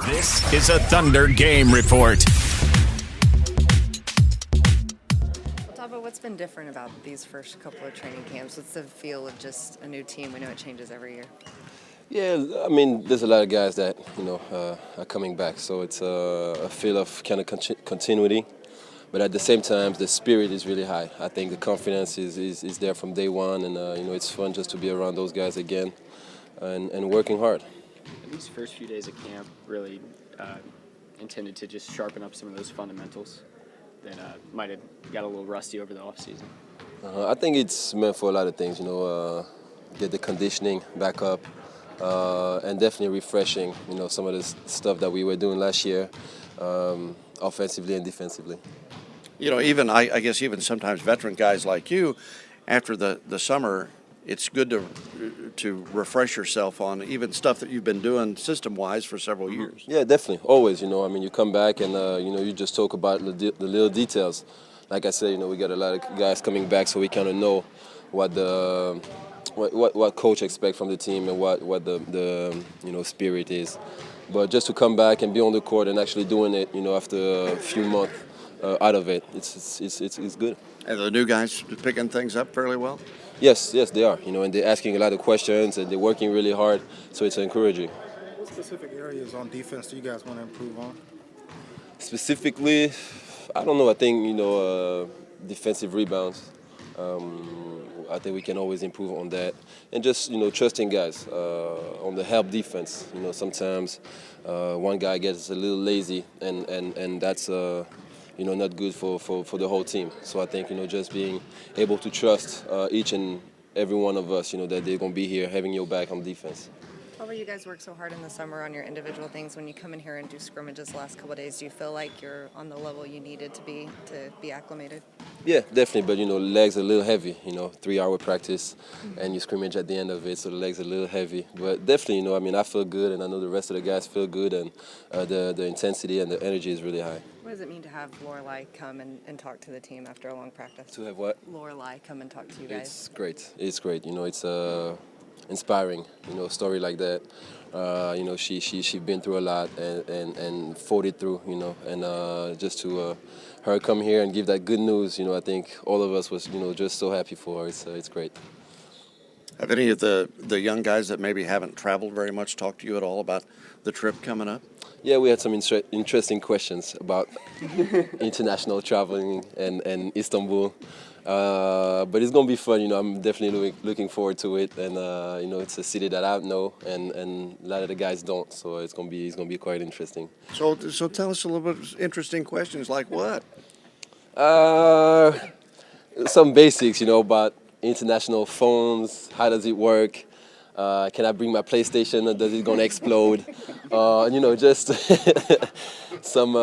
This is a Thunder Game Report. Well, Tabo, what's been different about these first couple of training camps? What's the feel of just a new team? We know it changes every year. Yeah, I mean, there's a lot of guys that are coming back, so it's a feel of kind of continuity. But at the same time, the spirit is really high. I think the confidence is there from day one, and it's fun just to be around those guys again, and working hard. These first few days of camp really intended to just sharpen up some of those fundamentals that might have got a little rusty over the offseason. I think it's meant for a lot of things, get the conditioning back up, and definitely refreshing, some of the stuff that we were doing last year, offensively and defensively. Even I guess even sometimes veteran guys like you, after the summer, it's good to refresh yourself on even stuff that you've been doing system-wise for several years. Yeah, definitely. Always, you come back and, you just talk about the little details. Like I said, we got a lot of guys coming back, so we kind of know what what coach expects from the team and what the spirit is. But just to come back and be on the court and actually doing it, after a few months out of it, it's good. And the new guys picking things up fairly well? Yes, they are. And they're asking a lot of questions and they're working really hard, so it's encouraging. What specific areas on defense do you guys want to improve on? Specifically, I don't know. I think defensive rebounds. I think we can always improve on that, and just trusting guys on the help defense. Sometimes one guy gets a little lazy, and that's not good for the whole team. So I think just being able to trust each and every one of us, that they're gonna be here, having your back on defense. How about you guys work so hard in the summer on your individual things? When you come in here and do scrimmages the last couple of days, do you feel like you're on the level you needed to be acclimated? Yeah, definitely. But legs are a little heavy. 3-hour practice, and you scrimmage at the end of it, so the legs are a little heavy. But definitely, I feel good, and I know the rest of the guys feel good, and the intensity and the energy is really high. What does it mean to have Lorelai come and talk to the team after a long practice? To have what? Lorelai come and talk to you guys. It's great. It's great. It's inspiring. A story like that. She been through a lot and fought it through. And just to her come here and give that good news. I think all of us was just so happy for her. It's great. Have any of the young guys that maybe haven't traveled very much talked to you at all about the trip coming up? Yeah, we had some interesting questions about international traveling and Istanbul. But it's going to be fun. I'm definitely looking forward to it. And, it's a city that I know and a lot of the guys don't. So it's going to be quite interesting. So tell us a little bit of interesting questions like what? Some basics, about international phones. How does it work? Can I bring my PlayStation or does it going to explode? Just some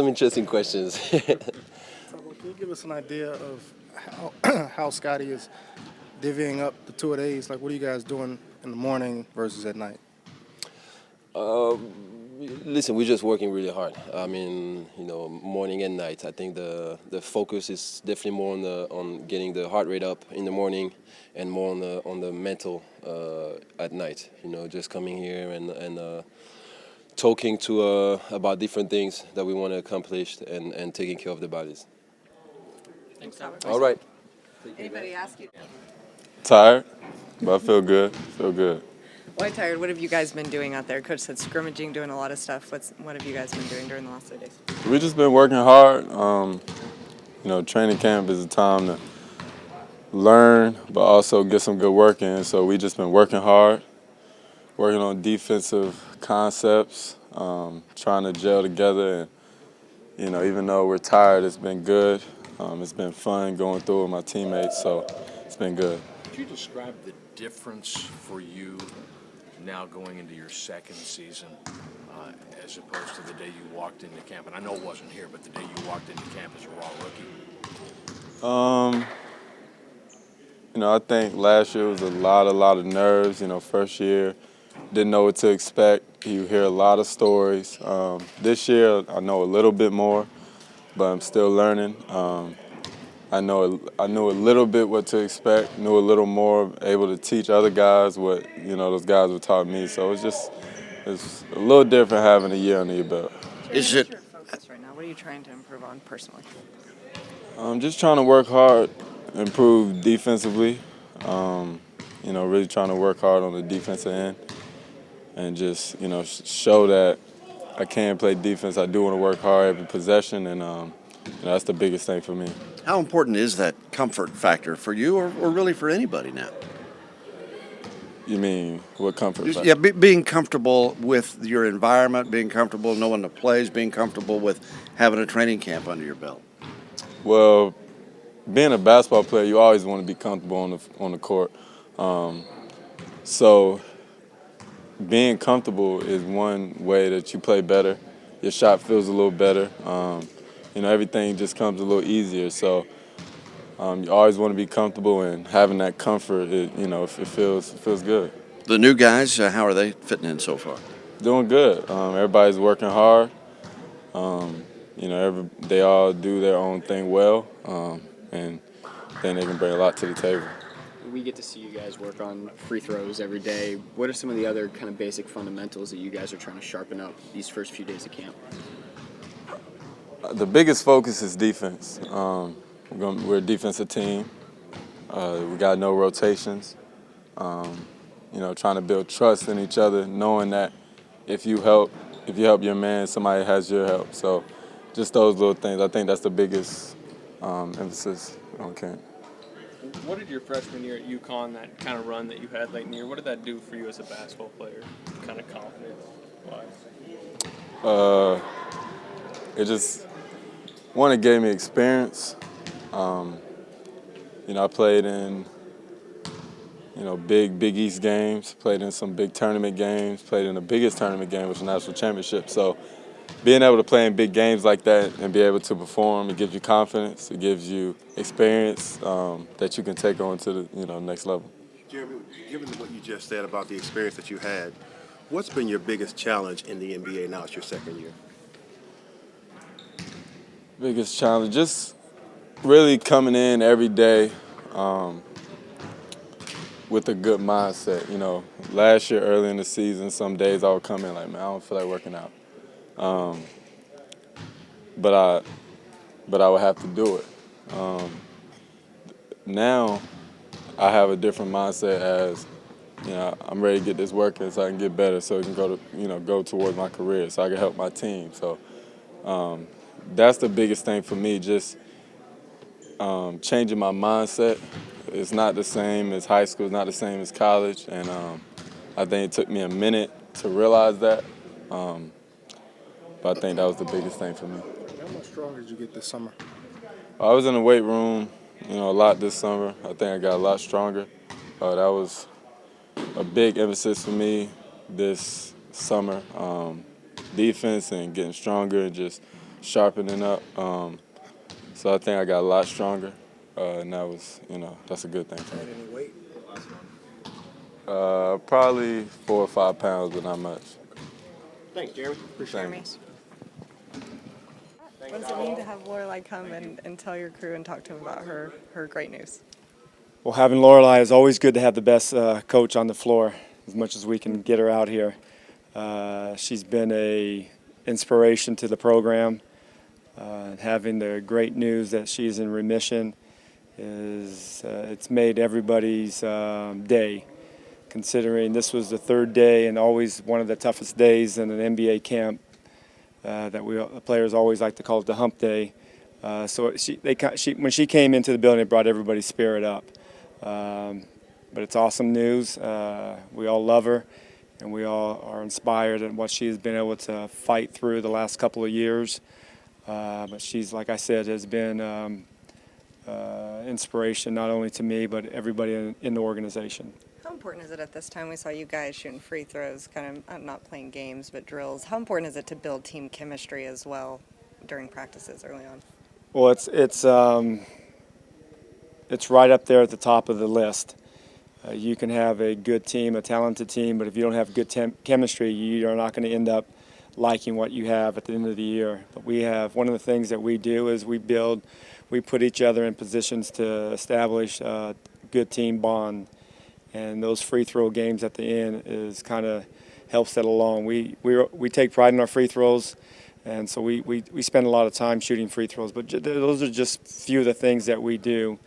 interesting questions. Can you give us an idea of how Scotty is divvying up the 2 days? Like, what are you guys doing in the morning versus at night? Listen, we're just working really hard. I mean, morning and night. I think the focus is definitely more on getting the heart rate up in the morning, and more on the mental at night. Just coming here and talking to about different things that we want to accomplish and taking care of the bodies. Thanks, Robert. All right. Anybody ask you? Tired, but I feel good. Why tired? What have you guys been doing out there? Coach said scrimmaging, doing a lot of stuff. What have you guys been doing during the last 3 days? We just been working hard. Training camp is a time to learn, but also get some good work in. So we just been working hard, working on defensive concepts, trying to gel together. And, even though we're tired, it's been good. It's been fun going through with my teammates, so it's been good. Could you describe the difference for you now going into your second season as opposed to the day you walked into camp? And I know it wasn't here, but the day you walked into camp as a raw rookie. I think last year was a lot of nerves. First year, didn't know what to expect. You hear a lot of stories. This year, I know a little bit more, but I'm still learning. I knew a little bit what to expect, knew a little more, able to teach other guys what those guys were taught me. So it's just it's a little different having a year under your belt. Is What's it? your focus right now? What are you trying to improve on personally? I'm just trying to work hard, improve defensively. Really trying to work hard on the defensive end, and just show that I can play defense. I do want to work hard every possession, and that's the biggest thing for me. How important is that comfort factor for you, or really for anybody now? You mean what comfort? Just, factor? yeah, being comfortable with your environment, being comfortable knowing the plays, being comfortable with having a training camp under your belt. Well, being a basketball player, you always want to be comfortable on the court. So being comfortable is one way that you play better. Your shot feels a little better. Everything just comes a little easier. So you always want to be comfortable, and having that comfort, it feels good. The new guys, how are they fitting in so far? Doing good. Everybody's working hard. They all do their own thing well, and then they can bring a lot to the table. We get to see you guys work on free throws every day. What are some of the other kind of basic fundamentals that you guys are trying to sharpen up these first few days of camp? The biggest focus is defense. We're a defensive team. We got no rotations. Trying to build trust in each other, knowing that if you help your man, somebody has your help. So just those little things. I think that's the biggest emphasis on camp. What did your freshman year at UConn, that kind of run that you had late in the year, what did that do for you as a basketball player, kind of confidence-wise? It just, one, it gave me experience. I played in, Big East games, played in some big tournament games, played in the biggest tournament game, which was the national championship. So being able to play in big games like that and be able to perform, it gives you confidence, it gives you experience that you can take on to the next level. Jeremy, given what you just said about the experience that you had, what's been your biggest challenge in the NBA now it's your second year? Biggest challenge, just really coming in every day with a good mindset. Last year, early in the season, some days I would come in like, man, I don't feel like working out. But I would have to do it. Now I have a different mindset as, I'm ready to get this working so I can get better, so it can go towards my career, so I can help my team. So that's the biggest thing for me, just changing my mindset. It's not the same as high school, it's not the same as college, and I think it took me a minute to realize that. But I think that was the biggest thing for me. How much stronger did you get this summer? I was in the weight room, a lot this summer. I think I got a lot stronger. That was a big emphasis for me this summer. Defense and getting stronger and just sharpening up. So I think I got a lot stronger, and that was, that's a good thing for me. Any weight? Probably 4 or 5 pounds, but not much. Thanks, Jeremy. Thanks. What does it mean to have Lorelai come and tell your crew and talk to them about her great news? Well, having Lorelai is always good to have the best coach on the floor, as much as we can get her out here. She's been a inspiration to the program. Having the great news that she's in remission it's made everybody's day, considering this was the third day and always one of the toughest days in an NBA camp. That the players always like to call it the hump day. So when she came into the building, it brought everybody's spirit up. But it's awesome news. We all love her, and we all are inspired at what she has been able to fight through the last couple of years. But she's, like I said, has been inspiration not only to me, but everybody in the organization. How important is it at this time? We saw you guys shooting free throws, kind of not playing games, but drills. How important is it to build team chemistry as well during practices early on? Well, it's right up there at the top of the list. You can have a good team, a talented team, but if you don't have good chemistry, you are not going to end up liking what you have at the end of the year. But one of the things that we do is we put each other in positions to establish a good team bond. And those free throw games at the end helps that along. We take pride in our free throws, and so we spend a lot of time shooting free throws. But those are just few of the things that we do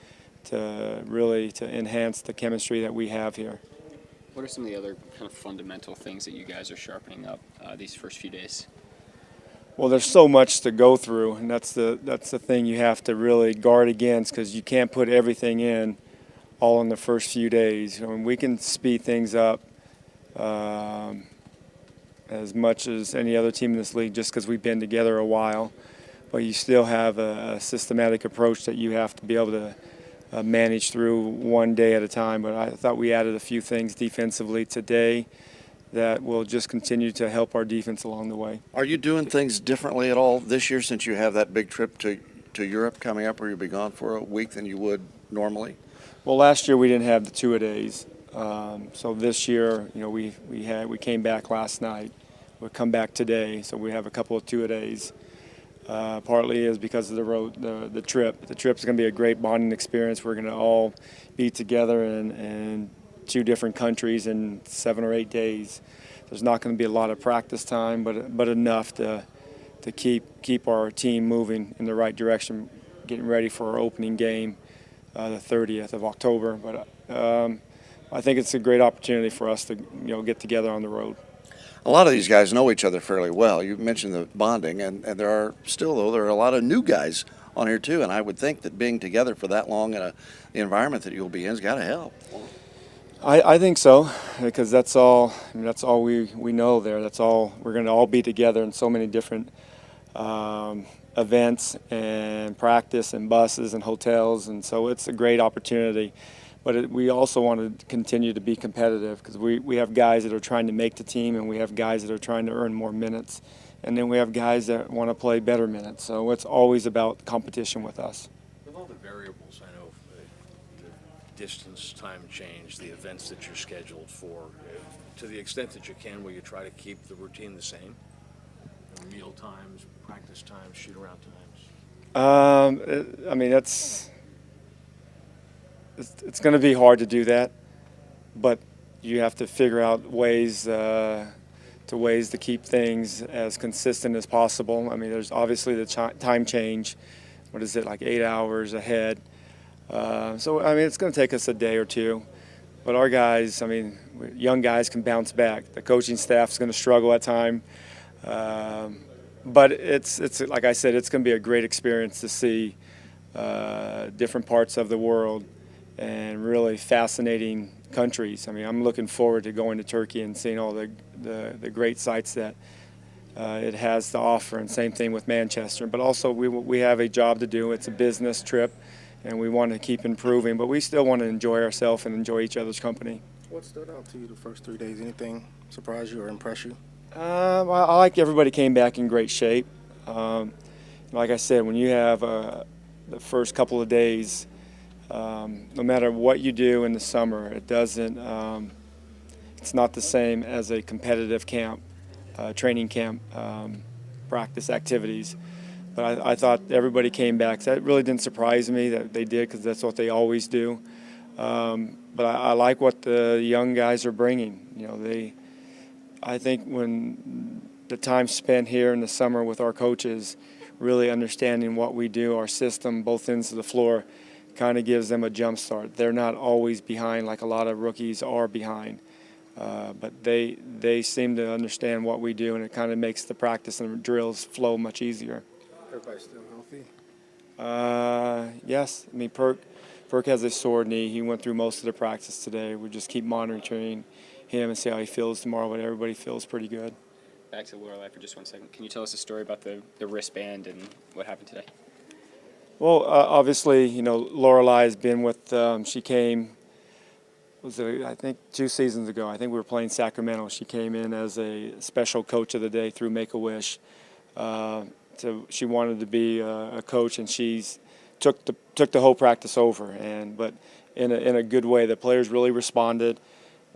to really enhance the chemistry that we have here. What are some of the other kind of fundamental things that you guys are sharpening up these first few days? Well, there's so much to go through, and that's the thing you have to really guard against, because you can't put everything in all in the first few days. I mean, we can speed things up as much as any other team in this league just because we've been together a while, but you still have a systematic approach that you have to be able to manage through one day at a time. But I thought we added a few things defensively today that will just continue to help our defense along the way. Are you doing things differently at all this year since you have that big trip to Europe coming up where you'll be gone for a week than you would normally? Well, last year we didn't have the two-a-days. So this year, we came back last night. We'll come back today, so we have a couple of two-a-days. Partly is because of the road, the trip. The trip's going to be a great bonding experience. We're going to all be together in 2 different countries in 7 or 8 days. There's not going to be a lot of practice time, but enough to keep our team moving in the right direction, getting ready for our opening game, the 30th of October. But I think it's a great opportunity for us to get together on the road. A lot of these guys know each other fairly well. You mentioned the bonding, and there are a lot of new guys on here too. And I would think that being together for that long in the environment that you'll be in has got to help. I think so, because that's all we know there. That's all we're going to all be together in so many different events and practice and buses and hotels, and so it's a great opportunity. But we also want to continue to be competitive, because we have guys that are trying to make the team, and we have guys that are trying to earn more minutes, and then we have guys that want to play better minutes. So it's always about competition with us. With all the variables, I know, the distance, time change, the events that you're scheduled for, to the extent that you can, will you try to keep the routine the same? Meal times, practice times, shoot-around times? I mean, it's going to be hard to do that, but you have to figure out ways to keep things as consistent as possible. I mean, there's obviously the time change. What is it, like 8 hours ahead? So I mean, it's going to take us a day or two, but our guys, I mean, young guys can bounce back. The coaching staff's going to struggle at times. But it's like I said, it's going to be a great experience to see different parts of the world and really fascinating countries. I mean, I'm looking forward to going to Turkey and seeing all the great sites that it has to offer, and same thing with Manchester. But also we have a job to do. It's a business trip, and we want to keep improving, but we still want to enjoy ourselves and enjoy each other's company. What stood out to you the first 3 days? Anything surprise you or impress you? I like everybody came back in great shape. Like I said, when you have the first couple of days, no matter what you do in the summer, it doesn't. It's not the same as a competitive camp, training camp, practice activities. But I thought everybody came back. So that really didn't surprise me that they did, because that's what they always do. But I like what the young guys are bringing. I think when the time spent here in the summer with our coaches, really understanding what we do, our system, both ends of the floor, kind of gives them a jump start. They're not always behind like a lot of rookies are behind, but they seem to understand what we do, and it kind of makes the practice and the drills flow much easier. Everybody's still healthy? Yes. I mean, Perk has a sore knee. He went through most of the practice today. We just keep monitoring him and see how he feels tomorrow, but everybody feels pretty good. Back to Lorelai for just 1 second. Can you tell us a story about the wristband and what happened today? Well, obviously, Lorelai has been with, she came, I think 2 seasons ago. I think we were playing Sacramento. She came in as a special coach of the day through Make-A-Wish. So she wanted to be a coach, and she's took the whole practice over, but in a good way. The players really responded,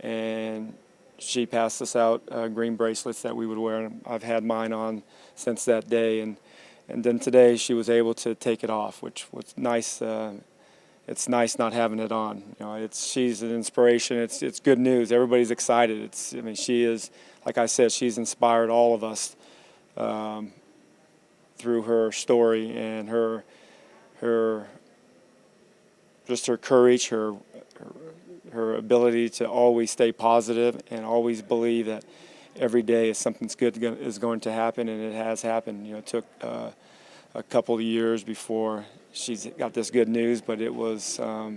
and she passed us out green bracelets that we would wear, and I've had mine on since that day. And then today she was able to take it off, which was nice, and it's nice not having it on. You know, she's an inspiration. It's good news. Everybody's excited. I mean, she is, like I said, she's inspired all of us through her story and her courage, her ability to always stay positive and always believe that every day something's good is going to happen, and it has happened. You know, it took a couple of years before she's got this good news, but it was, I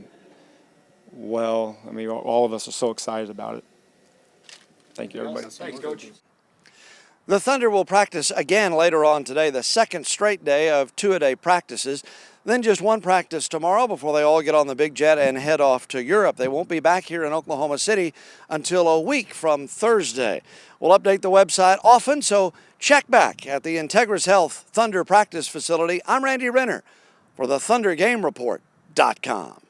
mean, all of us are so excited about it. Thank you, everybody. Thanks, Coach. The Thunder will practice again later on today, the second straight day of two-a-day practices. Then just one practice tomorrow before they all get on the big jet and head off to Europe. They won't be back here in Oklahoma City until a week from Thursday. We'll update the website often, so check back at the Integris Health Thunder Practice Facility. I'm Randy Renner for the ThunderGameReport.com.